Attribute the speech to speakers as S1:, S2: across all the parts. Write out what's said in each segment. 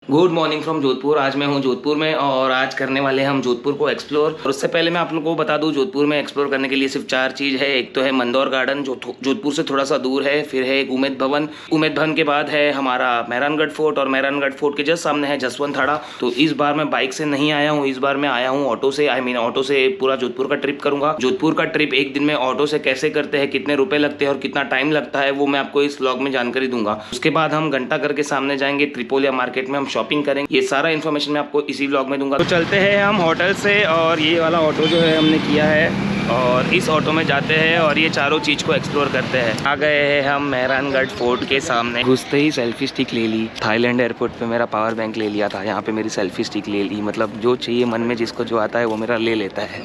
S1: Good morning from Jodhpur. आज मैं हूँ जोधपुर में और आज करने वाले हैं हम जोधपुर को एक्सप्लोर। और उससे पहले मैं आप लोगों को बता दूँ, जोधपुर में एक्सप्लोर करने के लिए सिर्फ 4 चीज़ है। एक तो है मंदौर गार्डन जो जोधपुर से थोड़ा सा दूर है, फिर है एक उम्मेद भवन। उम्मेद भवन के बाद है हमारा मेहरानगढ़ फोर्ट और मेहरानगढ़ फोर्ट के जस्ट सामने है जसवंत थाड़ा। तो इस बार मैं बाइक से नहीं आया हूँ, इस बार मैं आया हूँ ऑटो से। ऑटो से पूरा जोधपुर का ट्रिप करूंगा। जोधपुर का ट्रिप एक दिन में ऑटो से कैसे करते हैं, कितने रुपए लगते हैं और कितना टाइम लगता है, वो मैं आपको इस व्लॉग में जानकारी दूंगा। उसके बाद हम घंटा घर के सामने जाएंगे, त्रिपोलिया मार्केट में हम शॉपिंग करेंगे। ये सारा इन्फॉर्मेशन मैं आपको इसी व्लॉग में दूंगा। तो चलते हैं हम होटल से, और ये वाला ऑटो जो है हमने किया है और इस ऑटो में जाते हैं और ये चारों चीज़ को एक्सप्लोर करते हैं। आ गए हैं हम मेहरानगढ़ फोर्ट के सामने। घुसते ही सेल्फी स्टिक ले ली। थाईलैंड एयरपोर्ट पे मेरा पावर बैंक ले लिया था, यहाँ पे मेरी सेल्फी स्टिक ले ली। मतलब जो चाहिए मन में जिसको जो आता है वो मेरा ले लेता है।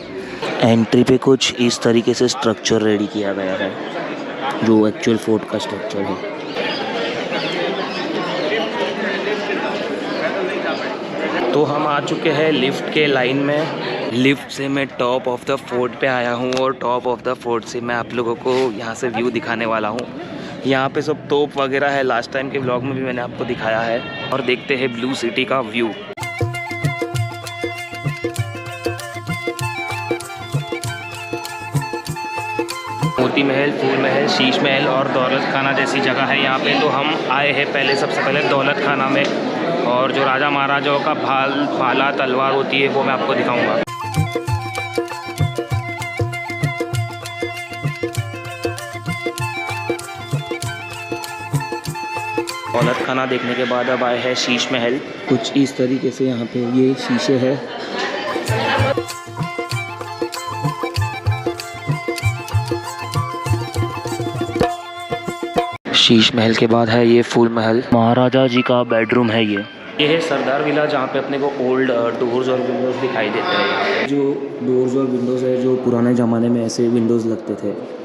S1: एंट्री पे कुछ इस तरीके से स्ट्रक्चर रेडी किया गया है जो एक्चुअल फोर्ट का स्ट्रक्चर है। तो हम आ चुके हैं लिफ्ट के लाइन में। लिफ्ट से मैं टॉप ऑफ द फोर्ट पे आया हूँ और टॉप ऑफ द फोर्ट से मैं आप लोगों को यहाँ से व्यू दिखाने वाला हूँ। यहाँ पे सब तोप वगैरह है, लास्ट टाइम के व्लॉग में भी मैंने आपको दिखाया है। और देखते हैं ब्लू सिटी का व्यू। मोती महल, फूल महल, शीश महल और दौलत खाना जैसी जगह है यहाँ पे। तो हम आए हैं पहले, सबसे पहले दौलत खाना में, और जो राजा महाराजाओं का भाला तलवार होती है वो मैं आपको दिखाऊंगा। दौलत खाना देखने के बाद अब आए हैं शीश महल। कुछ इस तरीके से यहाँ पे ये शीशे है। शीश महल के बाद है ये फूल महल, महाराजा जी का बेडरूम है ये है सरदार विला, जहाँ पे अपने को ओल्ड डोर्स और विंडोज़ दिखाई देते हैं। जो डोर्स और विंडोज़ है जो पुराने ज़माने में ऐसे विंडोज़ लगते थे।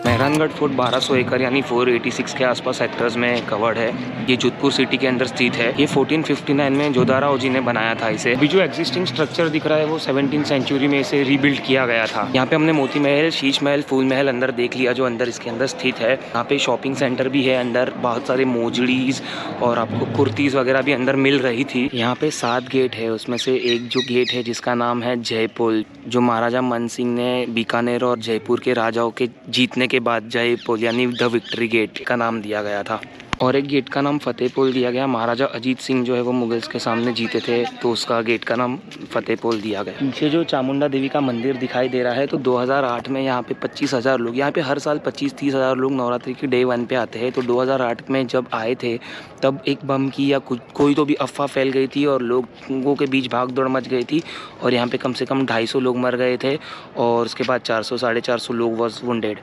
S1: मेहरानगढ़ फोर्ट 1200 एकड़ यानी 486 के आसपास हेक्टर्स में कवर्ड है। ये जोधपुर सिटी के अंदर स्थित है। ये 1459 में जोधाराव जी ने बनाया था इसे। अभी जो एग्जिस्टिंग स्ट्रक्चर दिख रहा है वो 17th सेंचुरी में इसे रीबिल्ड किया गया था। यहाँ पे हमने मोती महल, शीश महल, फूल महल अंदर देख लिया जो अंदर इसके अंदर स्थित है। यहाँ पे शॉपिंग सेंटर भी है अंदर, बहुत सारे मोजड़ीज और आपको कुर्तीज वगैरह भी अंदर मिल रही थी। यहाँ पे 7 गेट है, उसमें से एक जो गेट है जिसका नाम है जयपुल, जो महाराजा मन सिंह ने बीकानेर और जयपुर के राजाओं के जीतने के बाद जयपुल यानी द विक्ट्री गेट का नाम दिया गया था। और एक गेट का नाम फतेहपुल दिया गया। महाराजा अजीत सिंह जो है वो मुगल्स के सामने जीते थे तो उसका गेट का नाम फतेहपुल दिया गया। पीछे जो चामुंडा देवी का मंदिर दिखाई दे रहा है, तो 2008 में यहाँ पे 25,000 लोग, यहाँ पे हर साल 25-30 हज़ार लोग नवरात्रि के डे 1 पे आते हैं। तो 2008 में जब आए थे तब एक बम की या कोई तो भी अफवाह फैल गई थी और लोगों के बीच भाग दौड़ मच गई थी और यहाँ पे कम से कम 250 लोग मर गए थे और उसके बाद 400-450 लोग वॉज वुंडेड।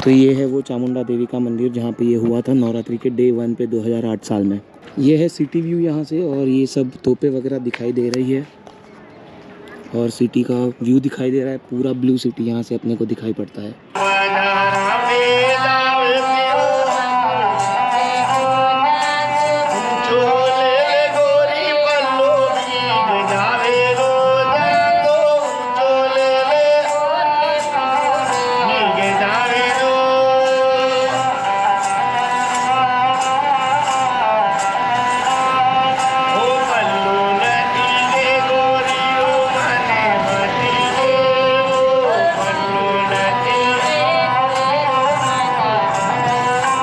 S1: तो ये है वो चामुंडा देवी का मंदिर जहाँ पे ये हुआ था नवरात्रि के डे 1 पे 2008 साल में। ये है सिटी व्यू यहाँ से, और ये सब तोपे वगैरह दिखाई दे रही है और सिटी का व्यू दिखाई दे रहा है। पूरा ब्लू सिटी यहाँ से अपने को दिखाई पड़ता है।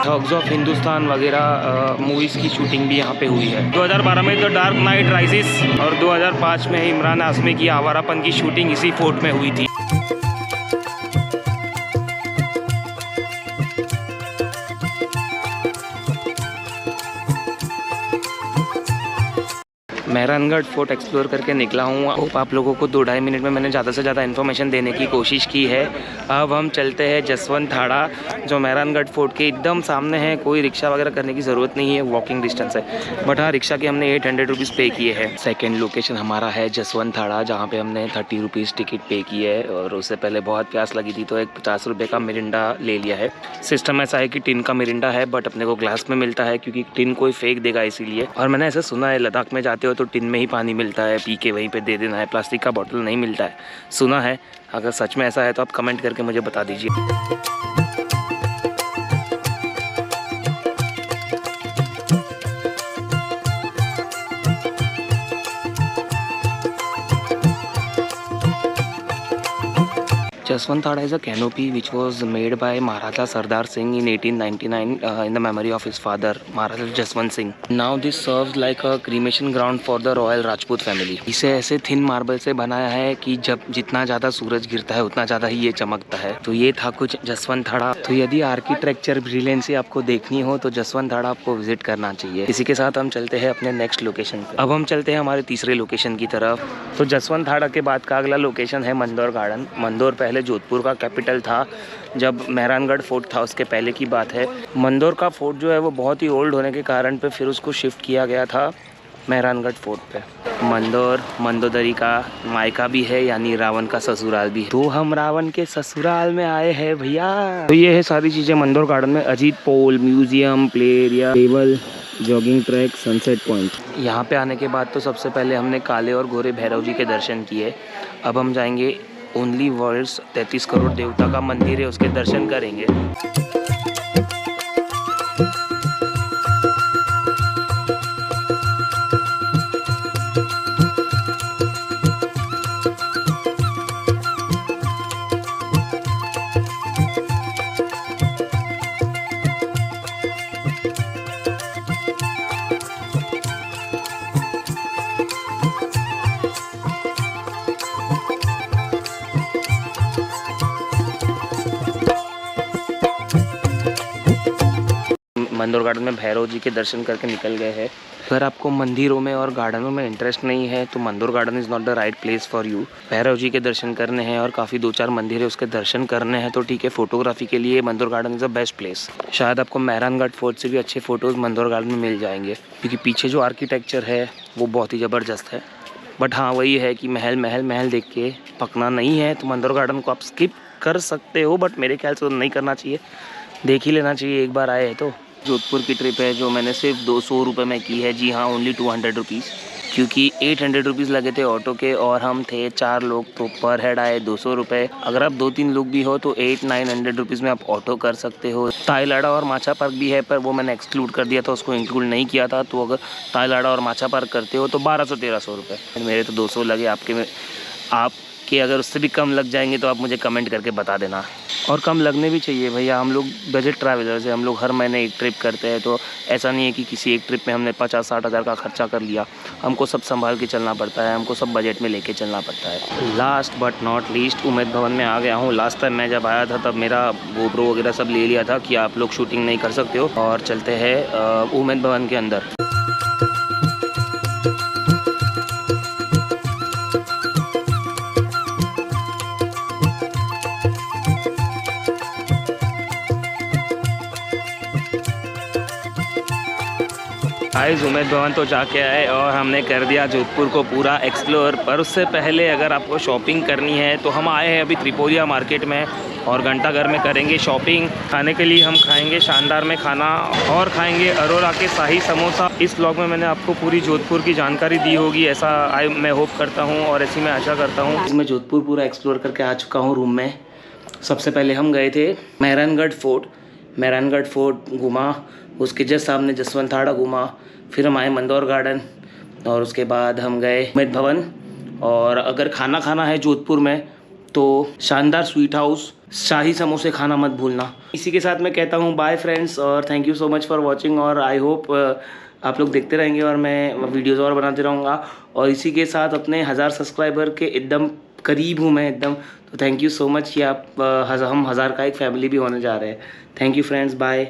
S1: थग्स ऑफ हिंदुस्तान वगैरह मूवीज़ की शूटिंग भी यहाँ पे हुई है। 2012 में द डार्क नाइट राइजेस और 2005 में इमरान हाशमी की आवारापन की शूटिंग इसी फोर्ट में हुई थी। मेहरानगढ़ फोर्ट एक्सप्लोर करके निकला हूँ। होप आप लोगों को 2-2.5 मिनट में मैंने ज़्यादा से ज़्यादा इन्फॉर्मेशन देने की कोशिश की है। अब हम चलते हैं जसवंत थाड़ा जो मेहरानगढ़ फोर्ट के एकदम सामने है। कोई रिक्शा वगैरह करने की ज़रूरत नहीं है, वॉकिंग डिस्टेंस है। बट हाँ, रिक्शा के हमने 800 रुपीज़ पे किए हैं। सेकेंड लोकेशन हमारा है जसवंत थाड़ा जहाँ पे हमने 30 रुपीज़ टिकट पे की है। और उससे पहले बहुत प्यास लगी थी तो एक 50 रुपये का मिरिंडा ले लिया है। सिस्टम ऐसा है कि टिन का मिरिंडा है बट अपने को ग्लास में मिलता है क्योंकि टिन कोई फेंक देगा इसीलिए। और मैंने ऐसा सुना है लद्दाख में जाते हो तो टिन में ही पानी मिलता है, पी के वहीं पे दे देना है, प्लास्टिक का बॉटल नहीं मिलता है, सुना है। अगर सच में ऐसा है तो आप कमेंट करके मुझे बता दीजिए। Jaswantara is a canopy which was made by Maharaja Sardar Singh in 1899 in the memory of his father, Maharaja Jaswant Singh. Now this serves like a cremation ground for the Royal Rajput family. इसे ऐसे thin marble से बनाया है कि जब जितना ज़्यादा सूरज गिरता है उतना ज़्यादा ही ये चमकता है। तो ये था कुछ जसवंतरा। तो यदि आर्किटेक्चर ब्रिलियंसी आपको देखनी हो तो जसवंतरा आपको विजिट करना चाहिए। इसी के साथ हम चलते हैं अपने नेक्स्ट लोकेशन पे। अब हम चलते हैं हमारे तीसरे लोकेशन की तरफ। तो जसवंतरा के बाद का अगला लोकेशन है मंदोर गार्डन। मंदोर पहले जोधपुर का कैपिटल था, जब मेहरानगढ़ फोर्ट था उसके पहले की बात है। मंदोर का फोर्ट जो है वो बहुत ही ओल्ड होने के कारण पे फिर उसको शिफ्ट किया गया था मेहरानगढ़ फोर्ट पे। मंदोर मंदोदरी का मायका भी है, यानी रावण का ससुराल भी है। तो हम रावण के ससुराल में आए हैं भैया। तो ये है सारी चीज़ें मंदोर गार्डन में। Ajit Pol, museum, play area, table, jogging track, sunset point. यहाँ पे आने के बाद तो सबसे पहले हमने काले और गोरे भैरव जी के दर्शन किए। अब हम जाएंगे ओनली वर्ल्ड्स 33 करोड़ देवता का मंदिर है, उसके दर्शन करेंगे। मंदोर गार्डन में भैरव जी के दर्शन करके निकल गए हैं। अगर आपको मंदिरों में और गार्डनों में इंटरेस्ट नहीं है तो Mandore garden is not the right place for you. Bhairav ji के दर्शन करने हैं और काफ़ी 2-4 मंदिर है उसके दर्शन करने हैं तो ठीक है। फोटोग्राफी के लिए Mandore garden is the best place. शायद आपको मेहरानगढ़ फोर्ट से भी अच्छे फ़ोटोज़ मंदोर गार्डन में मिल जाएंगे, क्योंकि पीछे जो आर्किटेक्चर है वो बहुत ही ज़बरदस्त है। बट हाँ, वही है कि महल महल महल देख के पकना नहीं है। तो मंदोर गार्डन को आप स्किप कर सकते हो, बट मेरे ख्याल से तो नहीं करना चाहिए, देख ही लेना चाहिए एक बार आए तो। जोधपुर की ट्रिप है जो मैंने सिर्फ 200 रुपये में की है। जी हाँ, ओनली 200 रुपीज़, क्योंकि 800 रुपीज़ लगे थे ऑटो के और हम थे 4 लोग, तो पर हेड आए 200 रुपये। अगर आप 2-3 लोग भी हो तो 800-900 रुपीज़ में आप ऑटो कर सकते हो। ताईलाड़ा और माचा पार्क भी है, पर वो मैंने एक्सक्लूड कर दिया था, उसको इंक्लूड नहीं किया था। तो अगर ताईलाड़ा और माचा पार्क करते हो तो 1200-1300 रुपये। मेरे तो 200 लगे, आपके अगर उससे भी कम लग जाएंगे तो आप मुझे कमेंट करके बता देना। और कम लगने भी चाहिए भैया, हम लोग बजट ट्रैवलर्स हैं, हम लोग हर महीने एक ट्रिप करते हैं। तो ऐसा नहीं है कि किसी एक ट्रिप में हमने 50-60 हज़ार का खर्चा कर लिया। हमको सब संभाल के चलना पड़ता है, हमको सब बजट में लेके चलना पड़ता है। Last but not least, Umaid Bhawan में आ गया हूँ। लास्ट टाइम मैं जब आया था तब मेरा गोप्रो वगैरह सब ले लिया था कि आप लोग शूटिंग नहीं कर सकते हो। और चलते हैं उम्मेद भवन के अंदर। गाइस, उम्मेद भवन तो जाके आए और हमने कर दिया जोधपुर को पूरा एक्सप्लोर। पर उससे पहले अगर आपको शॉपिंग करनी है तो हम आए हैं अभी त्रिपोलिया मार्केट में और घंटाघर में करेंगे शॉपिंग। खाने के लिए हम खाएंगे शानदार में खाना और खाएंगे अरोरा के शाही समोसा। इस व्लॉग में मैंने आपको पूरी जोधपुर की जानकारी दी होगी, ऐसा मैं होप करता हूँ और ऐसी मैं आशा करता हूँ। मैं जोधपुर पूरा एक्सप्लोर करके आ चुका हूँ रूम में। सबसे पहले हम गए थे मेहरानगढ़ फोर्ट घूमा, उसके जस्ट सामने जसवंतरा घूमा, फिर हम आए मंदोर गार्डन और उसके बाद हम गए उम्मेद भवन। और अगर खाना खाना है जोधपुर में तो शानदार स्वीट हाउस, शाही समोसे खाना मत भूलना। इसी के साथ मैं कहता हूँ बाय फ्रेंड्स और thank you so much for watching. और आई होप आप लोग देखते रहेंगे और मैं वीडियोज़ और बनाते रहूँगा। और इसी के साथ अपने 1000 सब्सक्राइबर के एकदम करीब हूँ मैं एकदम। तो थैंक यू सो मच कि हम 1000 का एक फैमिली भी होने जा रहे हैं। Thank you friends, bye.